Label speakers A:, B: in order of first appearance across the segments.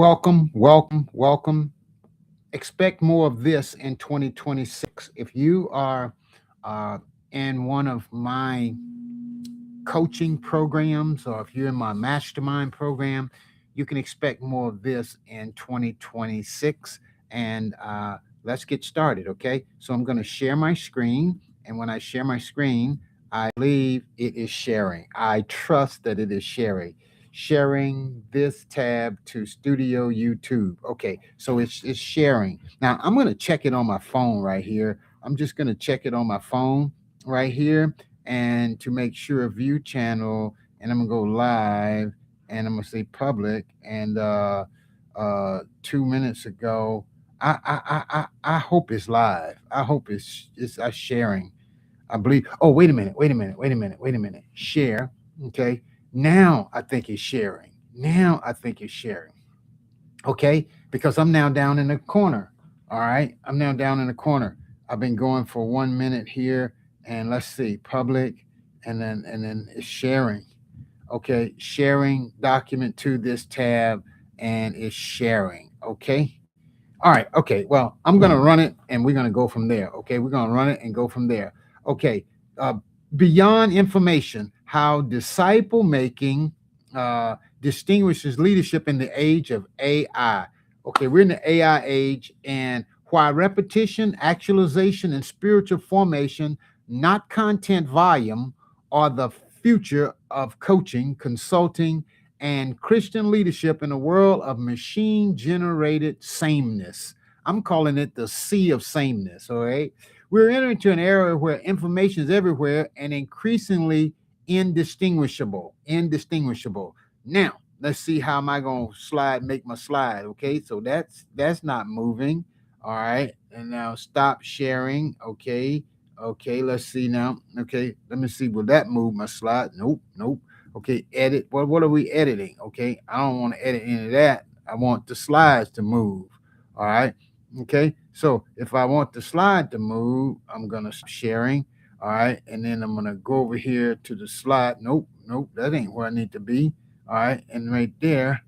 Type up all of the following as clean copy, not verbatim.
A: Welcome, welcome, welcome. Expect more of this in 2026. If you are uh, in one of my coaching programs or if you're in my mastermind program, you can expect more of this in 2026. And let's get started, okay? So I'm going to share my screen. And when I share my screen, I believe it is sharing. I trust that it is sharing this tab to Studio YouTube. Okay, so it's sharing. Now I'm going to check it on my phone right here. I'm just going to check it on my phone right here and to make sure view channel, and I'm going to go live, and I'm going to say public. And 2 minutes ago, I hope it's live. I hope it's sharing. I believe. Oh, wait a minute. Share. Okay. Now I think it's sharing. Now I think it's sharing. Okay, because I'm now down in the corner. All right, I'm now down in the corner. I've been going for 1 minute here, and let's see, public, and then it's sharing. Okay, sharing document to this tab, and it's sharing. Okay. All right. Okay. Well, I'm going to run it and we're going to go from there. Okay. We're going to run it and go from there. Okay. Uh, Beyond information, how disciple making distinguishes leadership in the age of AI. Okay. We're in the AI age, and why repetition, actualization, and spiritual formation, not content volume, are the future of coaching, consulting, and Christian leadership in a world of machine generated sameness. I'm calling it the sea of sameness. All right. We're entering into an era where information is everywhere and increasingly indistinguishable. Indistinguishable. Now, let's see how am I going to make my slide. Okay. So that's not moving. All right. And now stop sharing. Okay. Okay. Let's see now. Okay. Let me see. Will that move my slide? Nope. Nope. Okay, edit. What are we editing? Okay, I don't want to edit any of that. I want the slides to move. All right. Okay. So if I want the slide to move, I'm gonna stop sharing. All right, and then I'm gonna go over here to the slide. Nope, nope, that ain't where I need to be. All right, and right there.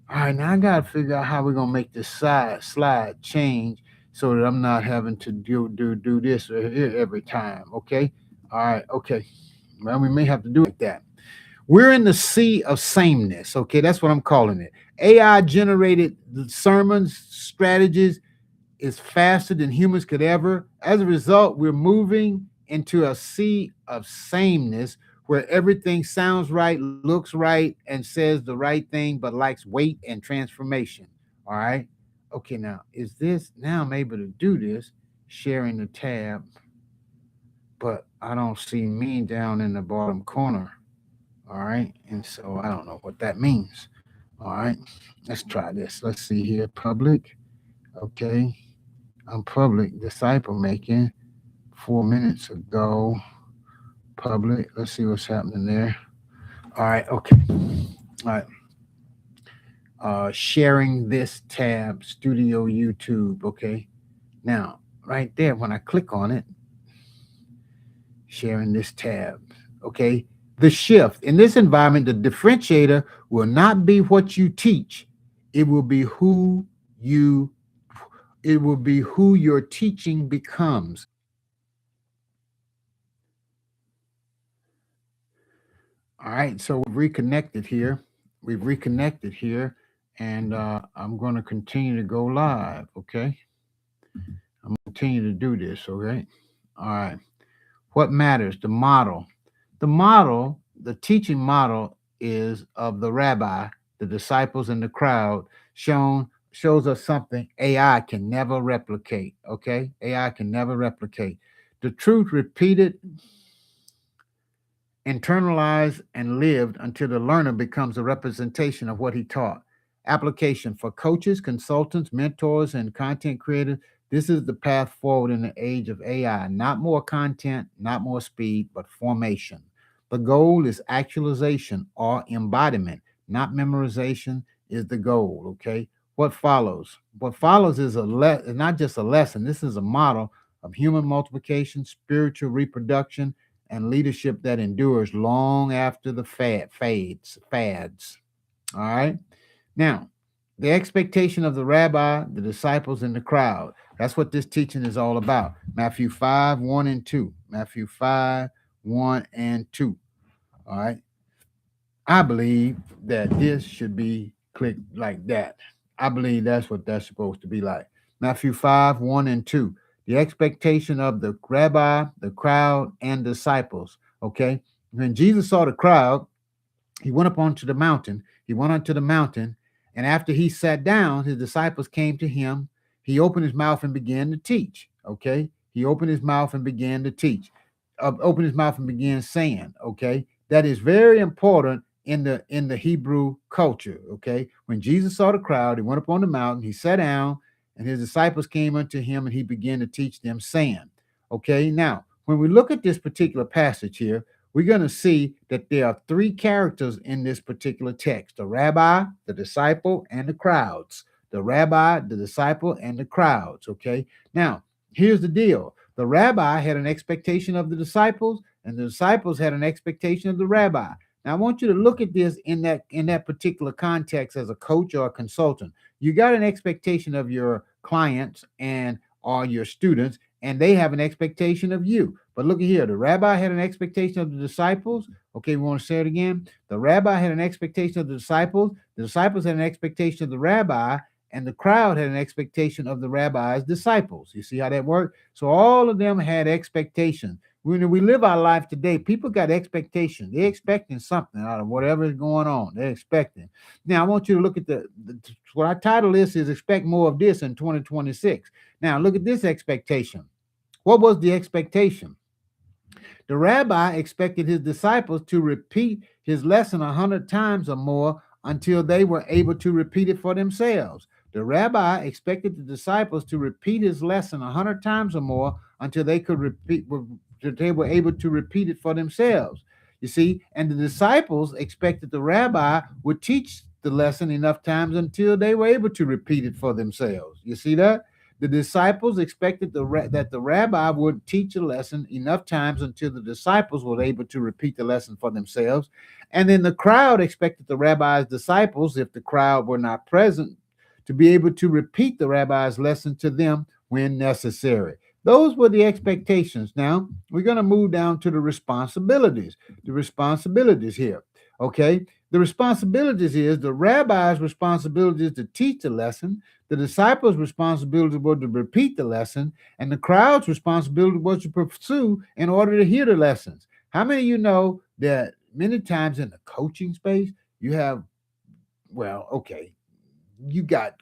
A: All right, now I gotta figure out how we're gonna make this slide change so that I'm not having to do this right here every time. Okay. All right. Okay. Well, we may have to do it like that. We're in the sea of sameness. Okay, that's what I'm calling it. AI generated sermons, strategies is faster than humans could ever. As a result, we're moving into a sea of sameness where everything sounds right, looks right, and says the right thing, but lacks weight and transformation. All right. Okay, now is this now I'm able to do this, sharing the tab, but I don't see me down in the bottom corner. All right. And so I don't know what that means. All right. Let's try this. Let's see here. Public. Okay. I'm public. Disciple making 4 minutes ago. Public. Let's see what's happening there. All right. Okay. All right. Sharing this tab, Studio YouTube. Okay. Now, right there, when I click on it, sharing this tab. Okay. The shift in this environment, the differentiator will not be what you teach. It will be you, it will be who your teaching becomes. All right. So we've reconnected here. We've reconnected here. And I'm going to continue to go live. Okay. I'm going to continue to do this. Okay. All right. What matters? The model. The teaching model is of the rabbi, the disciples, and the crowd shows us something AI can never replicate. Okay? AI can never replicate. The truth repeated, internalized, and lived until the learner becomes a representation of what he taught. Application for coaches, consultants, mentors, and content creators. This is the path forward in the age of AI. Not more content, not more speed, but formation. The goal is actualization or embodiment, not memorization is the goal. Okay. What follows? What follows is not just a lesson. This is a model of human multiplication, spiritual reproduction, and leadership that endures long after the fads. All right. Now, The expectation of the rabbi, the disciples, and the crowd. That's what this teaching is all about. Matthew 5, 1 and 2. Matthew 5, 1 and 2. All right. I believe that this should be clicked like that. I believe that's what that's supposed to be like. Matthew 5, 1 and 2. The expectation of the rabbi, the crowd, and disciples. Okay. When Jesus saw the crowd, he went up onto the mountain. He went onto the mountain, and after he sat down, his disciples came to him. He opened his mouth and began to teach. Okay, he opened his mouth and began to teach. Opened his mouth and began saying. Okay, that is very important in the Hebrew culture. Okay, when Jesus saw the crowd, he went up on the mountain. He sat down, and his disciples came unto him, and he began to teach them, saying. Okay, now when we look at this particular passage here, we're going to see that there are three characters in this particular text: the rabbi, the disciple, and the crowds. The rabbi, the disciple, and the crowds. Okay. Now, here's the deal: the rabbi had an expectation of the disciples, and the disciples had an expectation of the rabbi. Now, I want you to look at this in that particular context as a coach or a consultant. You got an expectation of your clients and or your students, and they have an expectation of you. But look at here. The rabbi had an expectation of the disciples. Okay, we want to say it again. The rabbi had an expectation of the disciples had an expectation of the rabbi, and the crowd had an expectation of the rabbi's disciples. You see how that worked? So all of them had expectations. When we live our life today, people got expectations. They're expecting something out of whatever is going on. They're expecting. Now, I want you to look at what our title is expect more of this in 2026. Now, look at this expectation. What was the expectation? The rabbi expected his disciples to repeat his lesson 100 times or more until they were able to repeat it for themselves. The rabbi expected the disciples to repeat his lesson 100 times or more until they could repeat, they were able to repeat it for themselves. You see, and the disciples expected the rabbi would teach the lesson enough times until they were able to repeat it for themselves. You see that? The disciples expected that the rabbi would teach a lesson enough times until the disciples were able to repeat the lesson for themselves. And then the crowd expected the rabbi's disciples, if the crowd were not present, to be able to repeat the rabbi's lesson to them when necessary. Those were the expectations. Now, we're going to move down to the responsibilities. The responsibilities here. Okay? The responsibilities is the rabbi's responsibility is to teach the lesson, the disciples' responsibility was to repeat the lesson, and the crowd's responsibility was to pursue in order to hear the lessons. How many of you know that many times in the coaching space, you have, well, okay, you got,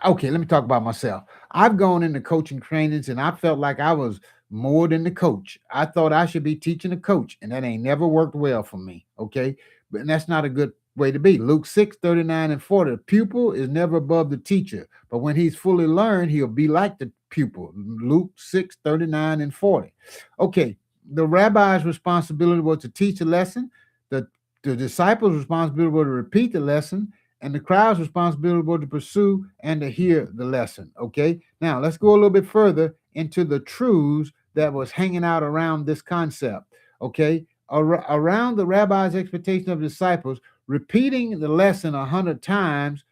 A: okay, let me talk about myself. I've gone into coaching trainings and I felt like I was more than the coach. I thought I should be teaching a coach, and that ain't never worked well for me. Okay. But that's not a good way to be. Luke 6, 39 and 40. The pupil is never above the teacher, but when he's fully learned, he'll be like the pupil. Luke 6, 39 and 40. Okay. The rabbi's responsibility was to teach a lesson. The disciples' responsibility was to repeat the lesson, and the crowd's responsibility was to pursue and to hear the lesson. Okay. Now let's go a little bit further into the truths that was hanging out around this concept. Okay. Around the rabbi's expectation of disciples, repeating the lesson 100 times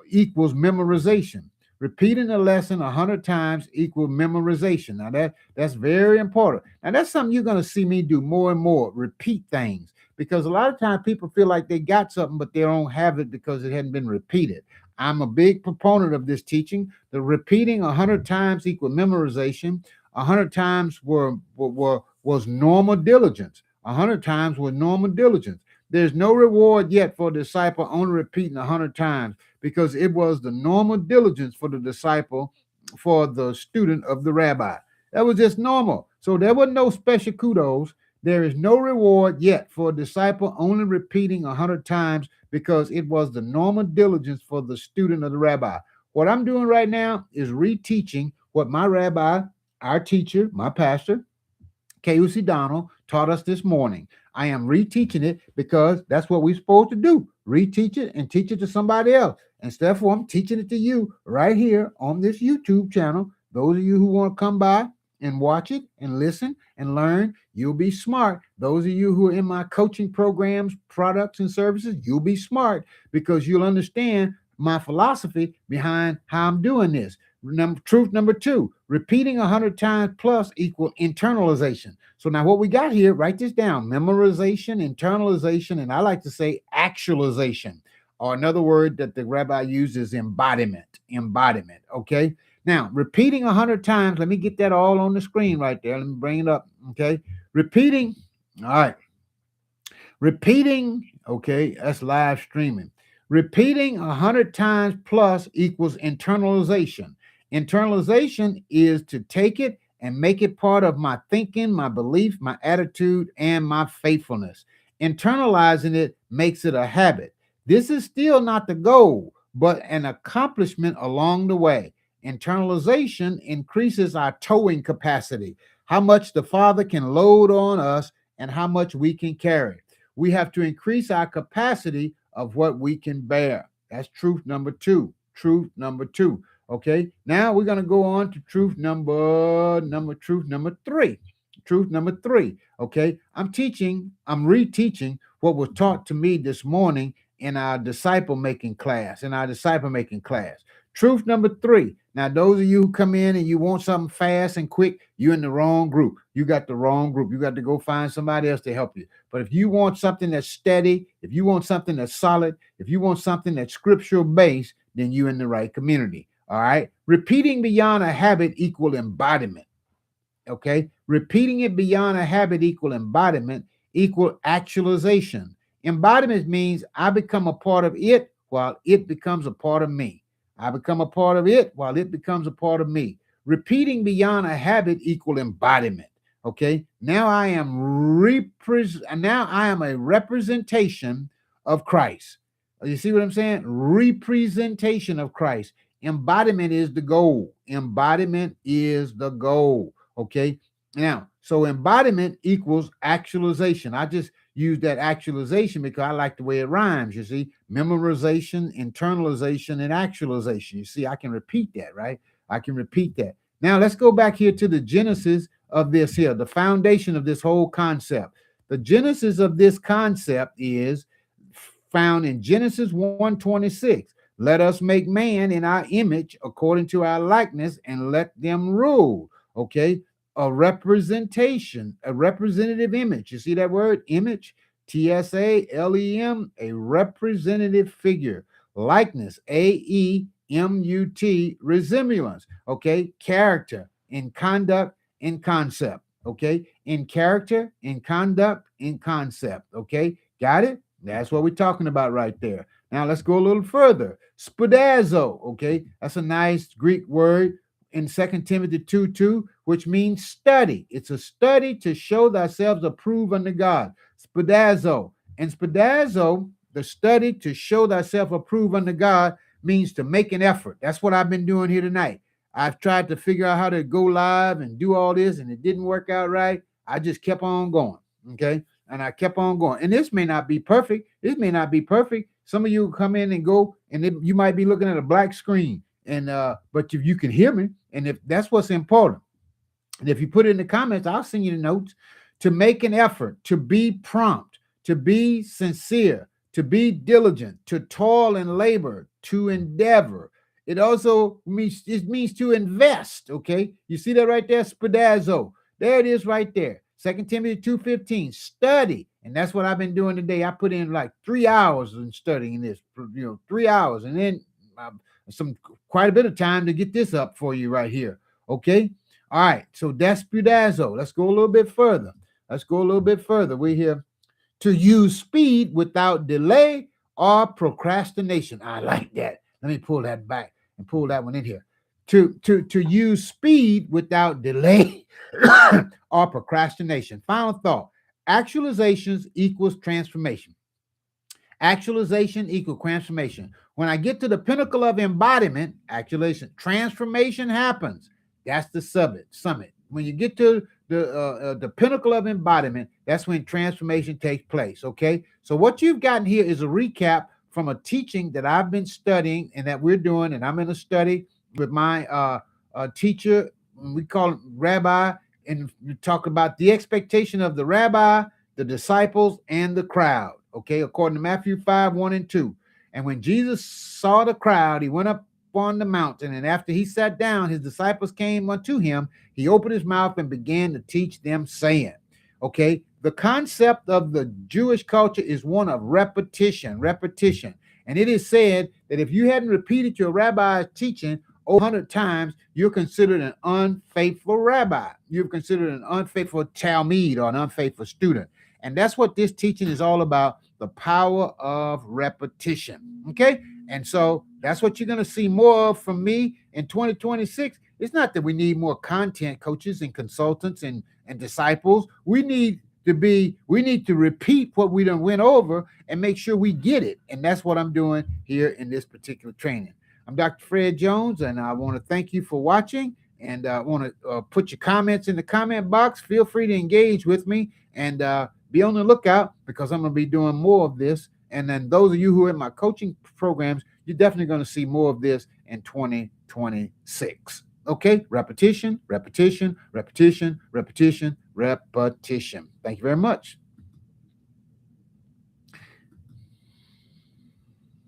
A: equals memorization. Repeating the lesson 100 times equals memorization. Now that's very important. And that's something you're going to see me do more and more. Repeat things, because a lot of times people feel like they got something, but they don't have it because it hadn't been repeated. I'm a big proponent of this teaching. The repeating 100 times equal memorization. 100 times was normal diligence. 100 times was normal diligence. There's no reward yet for a disciple only repeating 100 times, because it was the normal diligence for the disciple, for the student of the rabbi. That was just normal. So there was no special kudos. There is no reward yet for a disciple only repeating 100 times, because it was the normal diligence for the student of the rabbi. What I'm doing right now is reteaching what my rabbi, our teacher, my pastor, K.U.C. Donald, taught us this morning. I am reteaching it because that's what we're supposed to do. Reteach it and teach it to somebody else. And therefore, I'm teaching it to you right here on this YouTube channel. Those of you who want to come by and watch it and listen and learn, you'll be smart. Those of you who are in my coaching programs, products, and services, you'll be smart, because you'll understand my philosophy behind how I'm doing this. Truth number two, repeating 100 times plus equal internalization. So now what we got here, write this down: memorization, internalization, and I like to say actualization, or another word that the rabbi uses, embodiment. Embodiment. Okay. Now, repeating 100 times, let me get that all on the screen right there. Let me bring it up. Okay. Repeating. All right. Repeating, okay, that's live streaming. Repeating 100 times plus equals internalization. Internalization is to take it and make it part of my thinking, my belief, my attitude, and my faithfulness. Internalizing it makes it a habit. This is still not the goal, but an accomplishment along the way. Internalization increases our towing capacity, how much the Father can load on us and how much we can carry. We have to increase our capacity of what we can bear. That's truth number two. Truth number two. Okay. Now we're going to go on to truth number three. Truth number three. Okay. I'm reteaching what was taught to me this morning in our disciple making class. Truth number three. Now, those of you who come in and you want something fast and quick, you're in the wrong group. You got the wrong group. You got to go find somebody else to help you. But if you want something that's steady, if you want something that's solid, if you want something that's scriptural based, then you're in the right community. All right. Repeating beyond a habit equal embodiment. Okay. Repeating it beyond a habit equal embodiment equal actualization. Embodiment means I become a part of it while it becomes a part of me. I become a part of it while it becomes a part of me. Repeating beyond a habit equal embodiment. Okay. Now I am a representation of Christ. You see what I'm saying? Representation of Christ. Embodiment is the goal. Embodiment is the goal. Okay. Now, so embodiment equals actualization. I just use that actualization because I like the way it rhymes. You see, memorization, internalization, and actualization. You see, I can repeat that, right? I can repeat that. Now, let's go back here to the genesis of this here, the foundation of this whole concept. The genesis of this concept is found in Genesis 1:26. Let us make man in our image according to our likeness and let them rule. Okay. A representation, a representative image. You see that word image? TSALEM, a representative figure. Likeness, AEMUT, resemblance. Okay. Character, in conduct, in concept. Okay. In character, in conduct, in concept. Okay. Got it? That's what we're talking about right there. Now let's go a little further. Spoudazo, okay? That's a nice Greek word in 2 Timothy 2:2, which means study. It's a study to show thyself approved unto God. Spoudazo. And spoudazo, the study to show thyself approved unto God, means to make an effort. That's what I've been doing here tonight. I've tried to figure out how to go live and do all this, and it didn't work out right. I just kept on going, okay? And I kept on going. And this may not be perfect. This may not be perfect. Some of you come in and go, and you might be looking at a black screen. And but if you can hear me, and if that's what's important, and if you put it in the comments, I'll send you the notes. To make an effort, to be prompt, to be sincere, to be diligent, to toil and labor, to endeavor. It also means to invest. Okay, you see that right there, spoudazo. There it is, right there. 2 Timothy 2:15. Study, and that's what I've been doing today. I put in like 3 hours in studying this. 3 hours, and then quite a bit of time to get this up for you right here. Okay. All right. So that's spoudazo. Let's go a little bit further. We're here to use speed without delay or procrastination. I like that. Let me pull that back and pull that one in here. To use speed without delay or procrastination. Final thought. Actualizations equals transformation. Actualization equals transformation. When I get to the pinnacle of embodiment, actualization, transformation happens. That's the summit. When you get to the pinnacle of embodiment, that's when transformation takes place. Okay. So what you've gotten here is a recap from a teaching that I've been studying and that we're doing, and I'm in a study with my teacher. We call him Rabbi, and we talk about the expectation of the rabbi, the disciples, and the crowd. Okay, according to Matthew 5:1 and 2. And when Jesus saw the crowd, he went up on the mountain. And after he sat down, his disciples came unto him. He opened his mouth and began to teach them, saying, okay, the concept of the Jewish culture is one of repetition. And it is said that if you hadn't repeated your rabbi's teaching over 100 times, you're considered an unfaithful rabbi. You're considered an unfaithful talmid or an unfaithful student. And that's what this teaching is all about, the power of repetition. Okay? And so that's what you're going to see more of from me in 2026. It's not that we need more content coaches and consultants and disciples. We need to repeat what we done went over and make sure we get it. And that's what I'm doing here in this particular training. I'm Dr. Fred Jones, and I want to thank you for watching. And I want to put your comments in the comment box. Feel free to engage with me and be on the lookout, because I'm going to be doing more of this. And then those of you who are in my coaching programs, you're definitely going to see more of this in 2026. Okay, repetition. Thank you very much.